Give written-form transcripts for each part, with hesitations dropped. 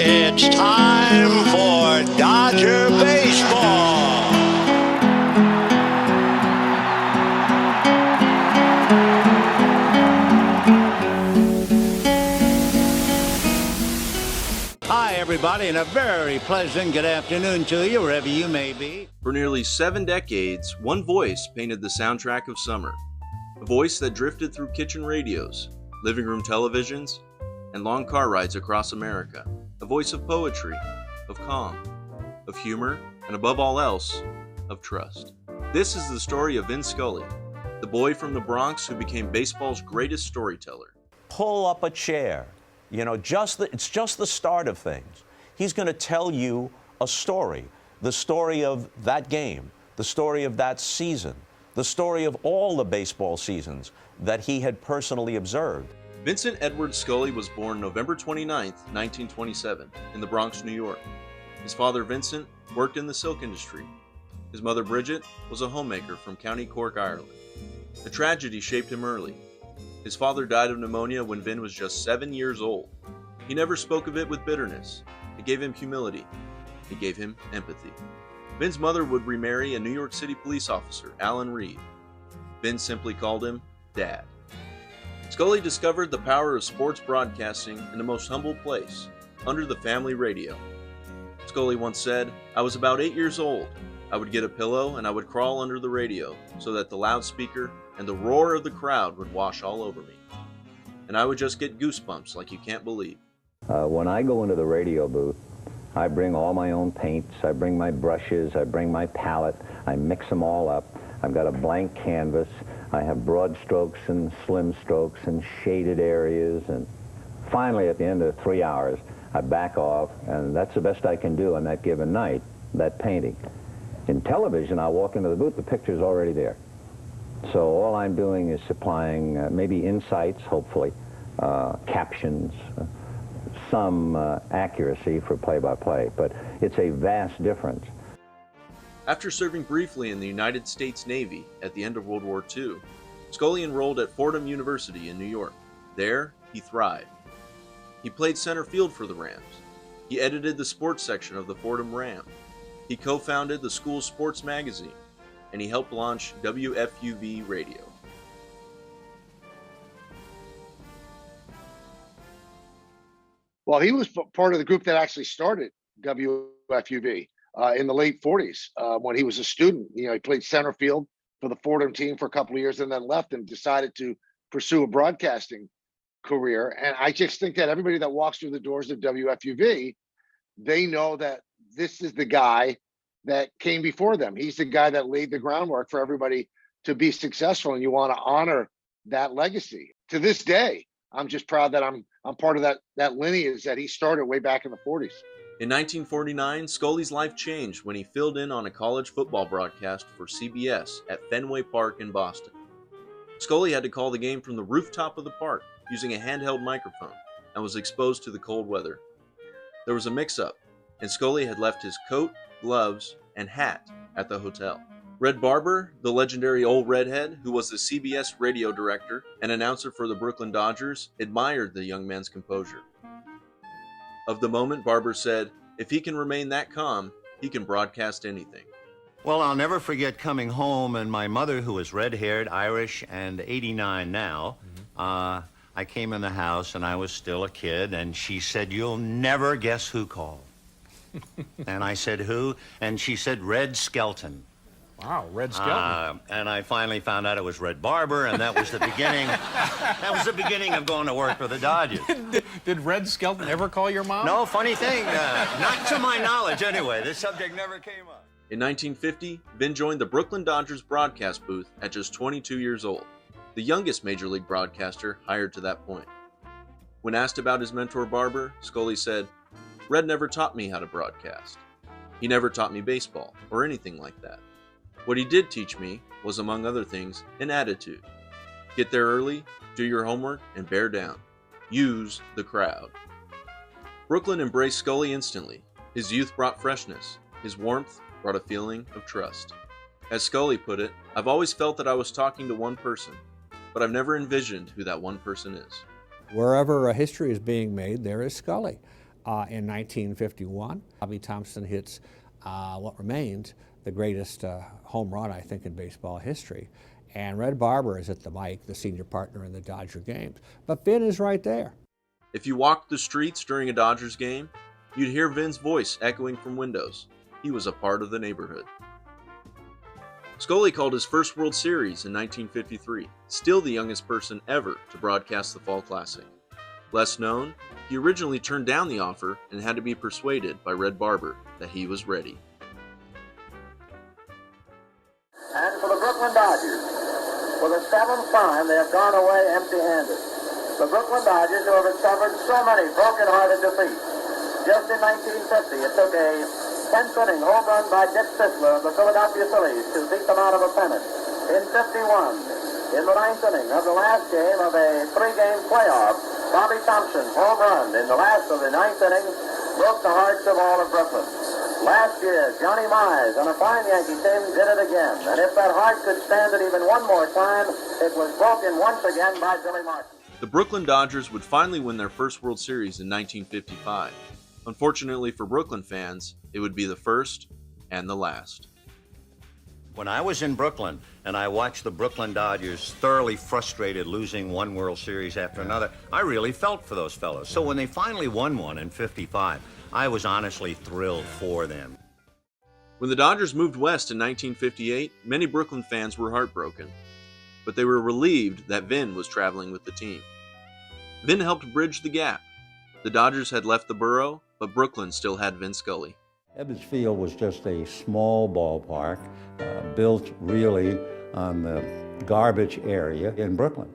It's time for Dodger Baseball. Hi, everybody, and a very pleasant good afternoon to you, wherever you may be. For nearly 7 decades, one voice painted the soundtrack of summer. A voice that drifted through kitchen radios, living room televisions, and long car rides across America. A voice of poetry, of calm, of humor, and above all else, of trust. This is the story of Vin Scully, the boy from the Bronx who became baseball's greatest storyteller. Pull up a chair. It's just the start of things. He's going to tell you a story, the story of that game, the story of that season, the story of all the baseball seasons that he had personally observed. Vincent Edward Scully was born November 29, 1927, in the Bronx, New York. His father, Vincent, worked in the silk industry. His mother, Bridget, was a homemaker from County Cork, Ireland. A tragedy shaped him early. His father died of pneumonia when Vin was just 7 years old. He never spoke of it with bitterness. It gave him humility. It gave him empathy. Vin's mother would remarry a New York City police officer, Alan Reed. Vin simply called him Dad. Scully discovered the power of sports broadcasting in the most humble place, under the family radio. Scully once said, "I was about 8 years old. I would get a pillow and I would crawl under the radio so that the loudspeaker and the roar of the crowd would wash all over me. And I would just get goosebumps like you can't believe." When I go into the radio booth, I bring all my own paints, I bring my brushes, I bring my palette, I mix them all up. I've got a blank canvas. I have broad strokes and slim strokes and shaded areas, and finally at the end of 3 hours I back off, and that's the best I can do on that given night, that painting. In television, I'll walk into the booth, the picture's already there. So all I'm doing is supplying maybe insights, hopefully, captions, some accuracy for play-by-play, but it's a vast difference. After serving briefly in the United States Navy at the end of World War II, Scully enrolled at Fordham University in New York. There, he thrived. He played center field for the Rams. He edited the sports section of the Fordham Ram. He co-founded the school's sports magazine, and he helped launch WFUV Radio. Well, he was part of the group that actually started WFUV in the late 40s when he was a student. He played center field for the Fordham team for a couple of years and then left and decided to pursue a broadcasting career. And I just think that everybody that walks through the doors of WFUV, they know that this is the guy that came before them. He's the guy that laid the groundwork for everybody to be successful, and you want to honor that legacy. To this day, I'm just proud that I'm part of that lineage that he started way back in the 40s. In 1949, Scully's life changed when he filled in on a college football broadcast for CBS at Fenway Park in Boston. Scully had to call the game from the rooftop of the park using a handheld microphone and was exposed to the cold weather. There was a mix-up, and Scully had left his coat, gloves, and hat at the hotel. Red Barber, the legendary old redhead who was the CBS radio director and announcer for the Brooklyn Dodgers, admired the young man's composure. Of the moment, Barber said, "If he can remain that calm, he can broadcast anything." Well, I'll never forget coming home and my mother, who was red-haired, Irish, and 89 now, I came in the house and I was still a kid, and she said, "You'll never guess who called." And I said, "Who?" And she said, "Red Skelton." Wow, Red Skelton. And I finally found out it was Red Barber, and that was the beginning. That was the beginning of going to work for the Dodgers. Did Red Skelton ever call your mom? No, funny thing, not to my knowledge anyway. This subject never came up. In 1950, Vin joined the Brooklyn Dodgers broadcast booth at just 22 years old, the youngest Major League broadcaster hired to that point. When asked about his mentor Barber, Scully said, "Red never taught me how to broadcast. He never taught me baseball or anything like that. What he did teach me was, among other things, an attitude. Get there early, do your homework, and bear down. Use the crowd." Brooklyn embraced Scully instantly. His youth brought freshness. His warmth brought a feeling of trust. As Scully put it, "I've always felt that I was talking to one person, but I've never envisioned who that one person is." Wherever a history is being made, there is Scully. in 1951. Bobby Thompson hits what remains the greatest home run, I think, in baseball history. And Red Barber is at the mic, the senior partner in the Dodger games. But Vin is right there. If you walked the streets during a Dodgers game, you'd hear Vin's voice echoing from windows. He was a part of the neighborhood. Scully called his first World Series in 1953, still the youngest person ever to broadcast the Fall Classic. Less known, he originally turned down the offer and had to be persuaded by Red Barber that he was ready. And for the Brooklyn Dodgers, for the 7th time they have gone away empty-handed. The Brooklyn Dodgers, who have suffered so many broken-hearted defeats. Just in 1950, it took a 10th-inning home run by Dick Sisler of the Philadelphia Phillies to beat them out of a pennant. In 51, in the 9th inning of the last game of a 3-game playoff, Bobby Thompson, home run in the last of the 9th inning, broke the hearts of all of Brooklyn. Last year, Johnny Mize on a fine Yankee team did it again. And if that heart could stand it even one more time, it was broken once again by Billy Martin. The Brooklyn Dodgers would finally win their first World Series in 1955. Unfortunately for Brooklyn fans, it would be the first and the last. When I was in Brooklyn and I watched the Brooklyn Dodgers thoroughly frustrated losing one World Series after another, I really felt for those fellows. So when they finally won one in 55, I was honestly thrilled for them. When the Dodgers moved west in 1958, many Brooklyn fans were heartbroken, but they were relieved that Vin was traveling with the team. Vin helped bridge the gap. The Dodgers had left the borough, but Brooklyn still had Vin Scully. Ebbets Field was just a small ballpark built really on the garbage area in Brooklyn.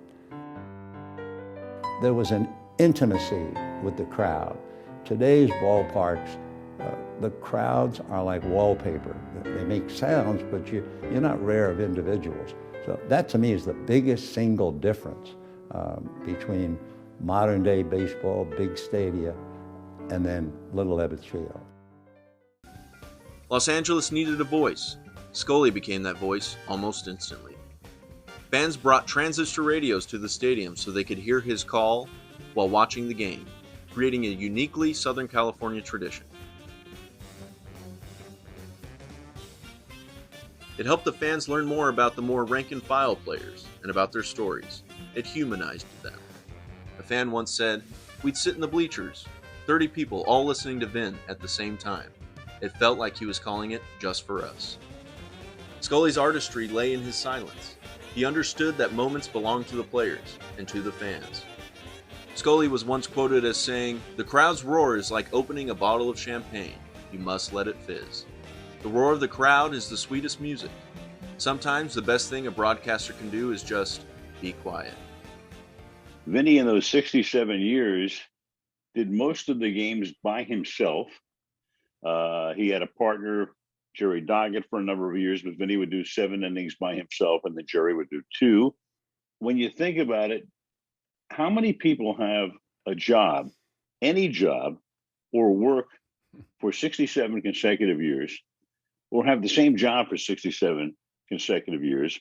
There was an intimacy with the crowd. Today's ballparks, the crowds are like wallpaper. They make sounds, but you're not rare of individuals. So that to me is the biggest single difference between modern day baseball, big stadia, and then little Ebbets Field. Los Angeles needed a voice. Scully became that voice almost instantly. Fans brought transistor radios to the stadium so they could hear his call while watching the game, creating a uniquely Southern California tradition. It helped the fans learn more about the more rank-and-file players and about their stories. It humanized them. A fan once said, "We'd sit in the bleachers, 30 people all listening to Vin at the same time. It felt like he was calling it just for us." Scully's artistry lay in his silence. He understood that moments belonged to the players and to the fans. Scully was once quoted as saying, "The crowd's roar is like opening a bottle of champagne. You must let it fizz." The roar of the crowd is the sweetest music. Sometimes the best thing a broadcaster can do is just be quiet. Vinny, in those 67 years, did most of the games by himself. He had a partner, Jerry Doggett, for a number of years, but Vinny would do 7 innings by himself, and then Jerry would do 2. When you think about it, how many people have a job, any job, or work for 67 consecutive years, or have the same job for 67 consecutive years,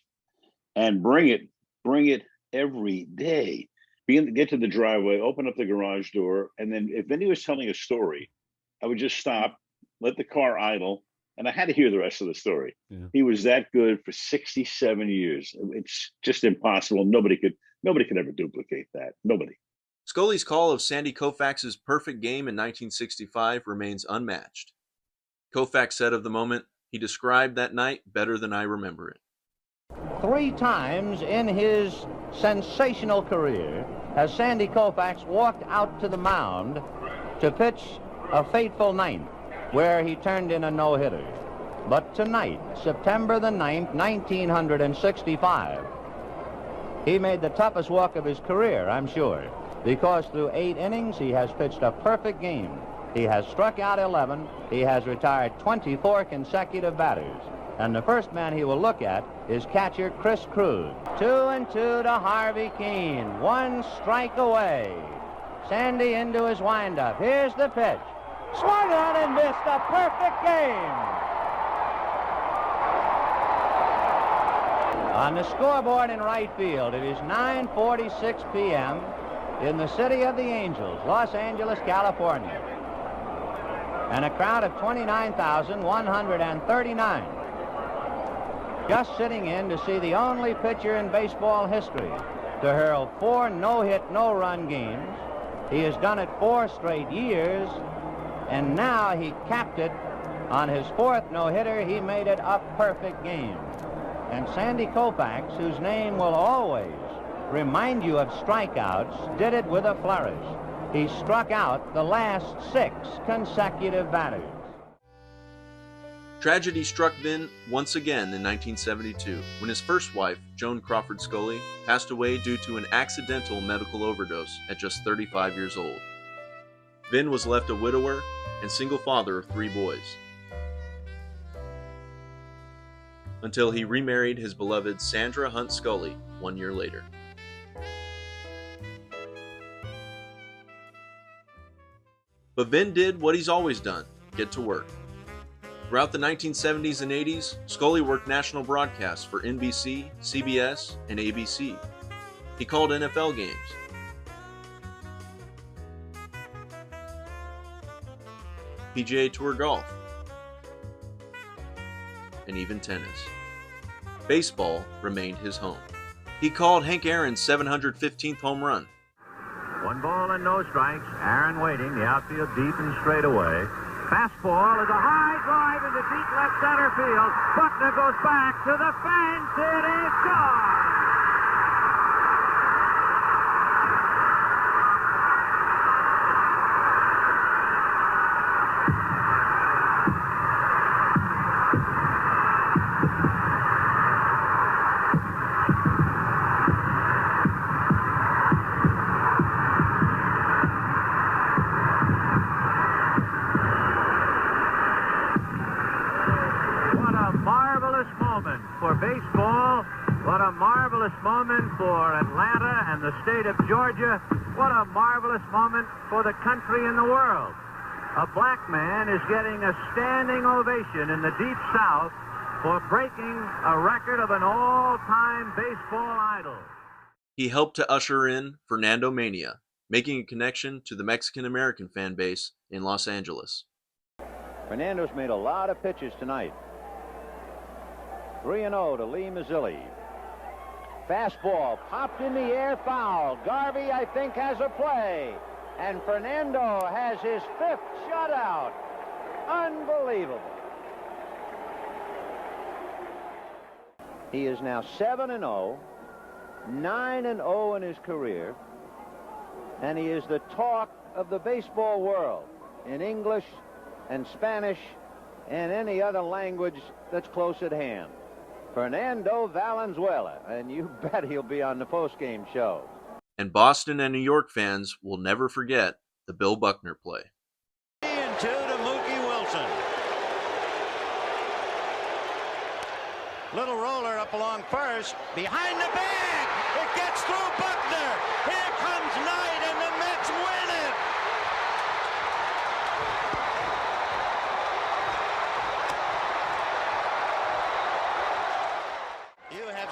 and bring it every day? Get to the driveway, open up the garage door, and then if Vinny was telling a story, I would just stop, let the car idle, and I had to hear the rest of the story. Yeah. He was that good for 67 years. It's just impossible. Nobody could ever duplicate that. Nobody. Scully's call of Sandy Koufax's perfect game in 1965 remains unmatched. Koufax said of the moment, he described that night better than I remember it. 3 times in his sensational career has Sandy Koufax walked out to the mound to pitch a fateful ninth, where he turned in a no-hitter. But tonight, September the 9th, 1965, he made the toughest walk of his career, I'm sure, because through 8 innings, he has pitched a perfect game. He has struck out 11. He has retired 24 consecutive batters. And the first man he will look at is catcher Chris Cruz. 2-2 to Harvey Keene. 1 strike away. Sandy into his windup. Here's the pitch. Swung on and missed. A perfect game. On the scoreboard in right field, it is 9:46 p.m. in the city of the Angels, Los Angeles, California. and a crowd of 29,139 just sitting in to see the only pitcher in baseball history to hurl 4 no-hit, no-run games. He has done it 4 straight years, and now he capped it on his 4th no-hitter. He made it a perfect game. And Sandy Koufax, whose name will always remind you of strikeouts, did it with a flourish. He struck out the last 6 consecutive batters. Tragedy struck Vin once again in 1972 when his first wife, Joan Crawford Scully, passed away due to an accidental medical overdose at just 35 years old. Vin was left a widower and single father of 3 boys, until he remarried his beloved Sandra Hunt Scully 1 year later. But Vin did what he's always done, get to work. Throughout the 1970s and 80s, Scully worked national broadcasts for NBC, CBS, and ABC. He called NFL games, PGA Tour golf, and even tennis. Baseball remained his home. He called Hank Aaron's 715th home run. 1 ball and no strikes. Aaron waiting, the outfield deep and straight away. Fastball is a high drive into deep left center field. Buckner goes back to the fence. It is gone. For baseball, what a marvelous moment for Atlanta and the state of Georgia. What a marvelous moment for the country and the world. A black man is getting a standing ovation in the Deep South for breaking a record of an all-time baseball idol. He helped to usher in Fernando Mania, making a connection to the Mexican-American fan base in Los Angeles. Fernando's made a lot of pitches tonight. 3-0 to Lee Mazzilli. Fastball popped in the air, foul. Garvey, I think, has a play. And Fernando has his 5th shutout. Unbelievable. He is now 7-0, 9-0 in his career, and he is the talk of the baseball world in English and Spanish and any other language that's close at hand. Fernando Valenzuela, and you bet he'll be on the postgame show. And Boston and New York fans will never forget the Bill Buckner play. 3-2 to Mookie Wilson. Little roller up along first, behind the bag. It gets through Buckner. Here comes Knight, and the Mets win it.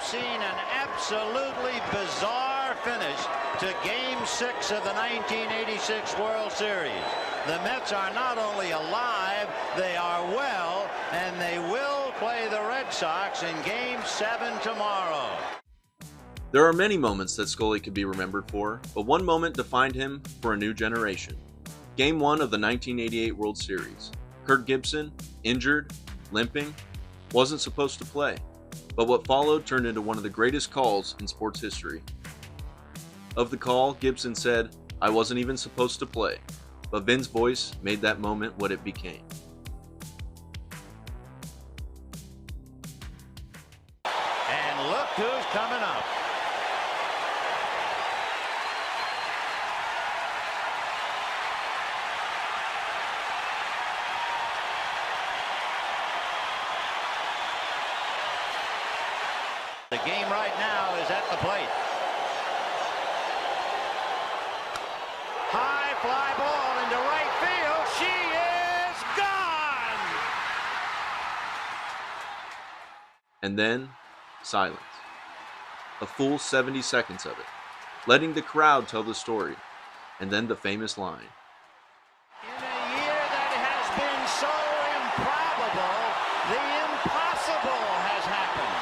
Seen an absolutely bizarre finish to Game 6 of the 1986 World Series. The Mets are not only alive, they are well, and they will play the Red Sox in Game 7 tomorrow. There are many moments that Scully could be remembered for, but one moment defined him for a new generation. Game 1 of the 1988 World Series. Kirk Gibson, injured, limping, wasn't supposed to play. But what followed turned into one of the greatest calls in sports history. Of the call, Gibson said, "I wasn't even supposed to play," but Vin's voice made that moment what it became. And look who's coming up. The game right now is at the plate. High fly ball into right field. She is gone! And then, silence. A full 70 seconds of it, letting the crowd tell the story, and then the famous line. In a year that has been so improbable, the impossible has happened.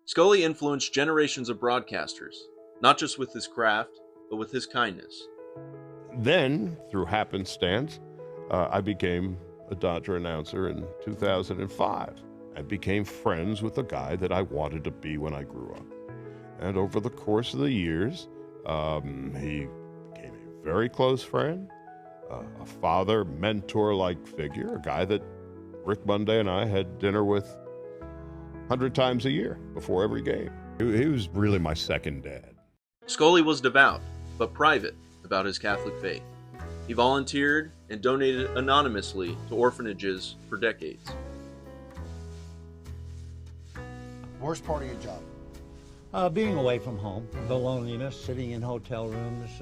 Scully influenced generations of broadcasters, not just with his craft, but with his kindness. Then, through happenstance, I became a Dodger announcer in 2005. I became friends with the guy that I wanted to be when I grew up. And over the course of the years, he became a very close friend, a father, mentor-like figure, a guy that Rick Monday and I had dinner with 100 times a year before every game. He was really my second dad. Scully was devout, but private about his Catholic faith. He volunteered and donated anonymously to orphanages for decades. Worst part of your job? Being away from home, the loneliness, sitting in hotel rooms,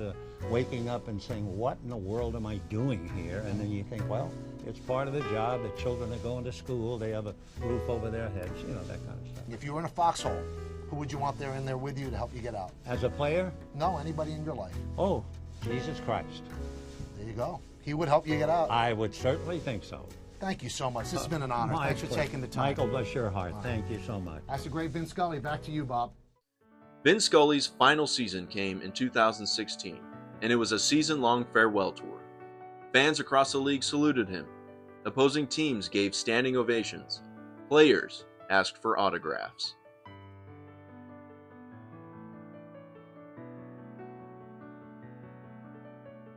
waking up and saying, what in the world am I doing here? And then you think, well, it's part of the job. The children are going to school. They have a roof over their heads, you know, that kind of stuff. If you were in a foxhole, who would you want there in there with you to help you get out? As a player? No, anybody in your life. Oh, Jesus Christ. There you go. He would help you get out. I would certainly think so. Thank you so much. This has been an honor. Thanks for taking the time. Michael, bless your heart. Thank you so much. That's the great Vin Scully. Back to you, Bob. Vin Scully's final season came in 2016, and it was a season-long farewell tour. Fans across the league saluted him. Opposing teams gave standing ovations. Players asked for autographs.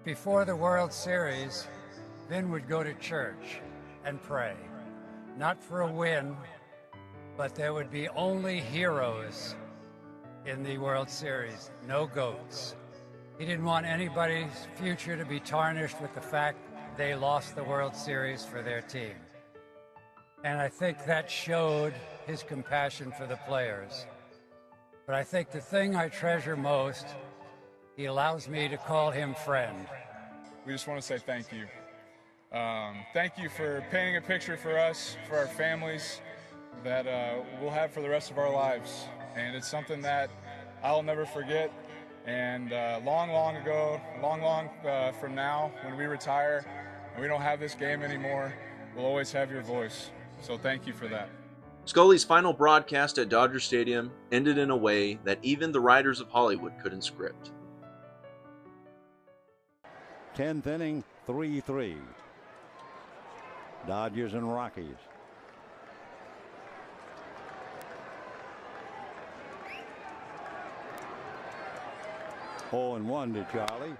Before the World Series, Vin would go to church and pray. Not for a win, but there would be only heroes in the World Series, no goats. He didn't want anybody's future to be tarnished with the fact they lost the World Series for their team. And I think that showed his compassion for the players. But I think the thing I treasure most, he allows me to call him friend. We just want to say thank you. Thank you for painting a picture for us, for our families, that we'll have for the rest of our lives. And it's something that I'll never forget. And long from now, when we retire and we don't have this game anymore, we'll always have your voice. So thank you for that. Scully's final broadcast at Dodger Stadium ended in a way that even the writers of Hollywood couldn't script. 10th inning, 3-3. Dodgers and Rockies. Oh, and 1 to Charlie.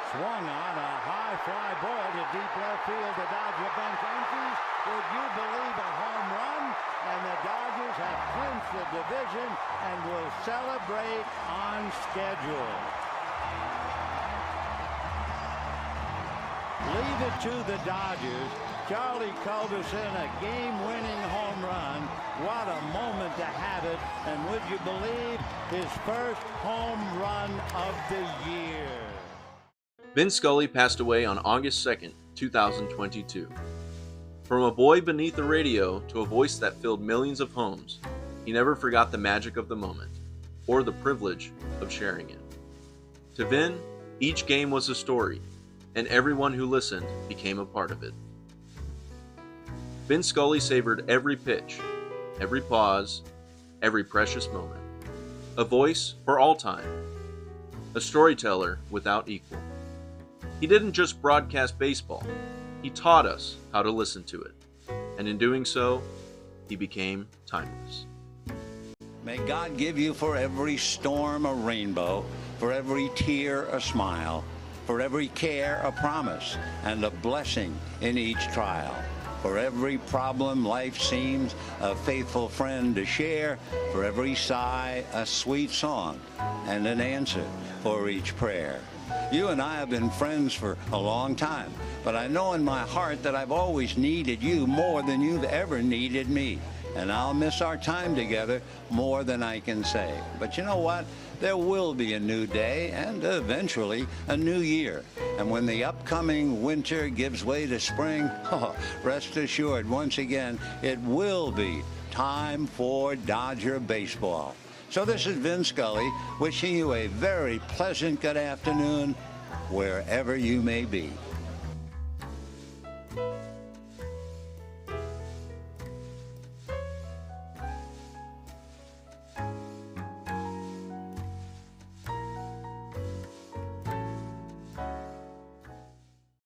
Swung on a high fly ball to deep left field. The Dodger bench empties. Would you believe a home run? And the Dodgers have clinched the division and will celebrate on schedule. Leave it to the Dodgers. Charlie Culberson, a game-winning home run. What a moment to have it. And would you believe his first home run of the year? Vin Scully passed away on August 2nd, 2022. From a boy beneath the radio to a voice that filled millions of homes, he never forgot the magic of the moment, or the privilege of sharing it. To Vin, each game was a story, and everyone who listened became a part of it. Vin Scully savored every pitch, every pause, every precious moment. A voice for all time. A storyteller without equal. He didn't just broadcast baseball. He taught us how to listen to it. And in doing so, he became timeless. May God give you for every storm a rainbow, for every tear a smile, for every care a promise, and a blessing in each trial. For every problem life seems a faithful friend to share, for every sigh a sweet song, and an answer for each prayer. You and I have been friends for a long time, but I know in my heart that I've always needed you more than you've ever needed me. And I'll miss our time together more than I can say. But you know what? There will be a new day and eventually a new year. And when the upcoming winter gives way to spring, rest assured, once again, it will be time for Dodger baseball. So this is Vin Scully wishing you a very pleasant good afternoon wherever you may be.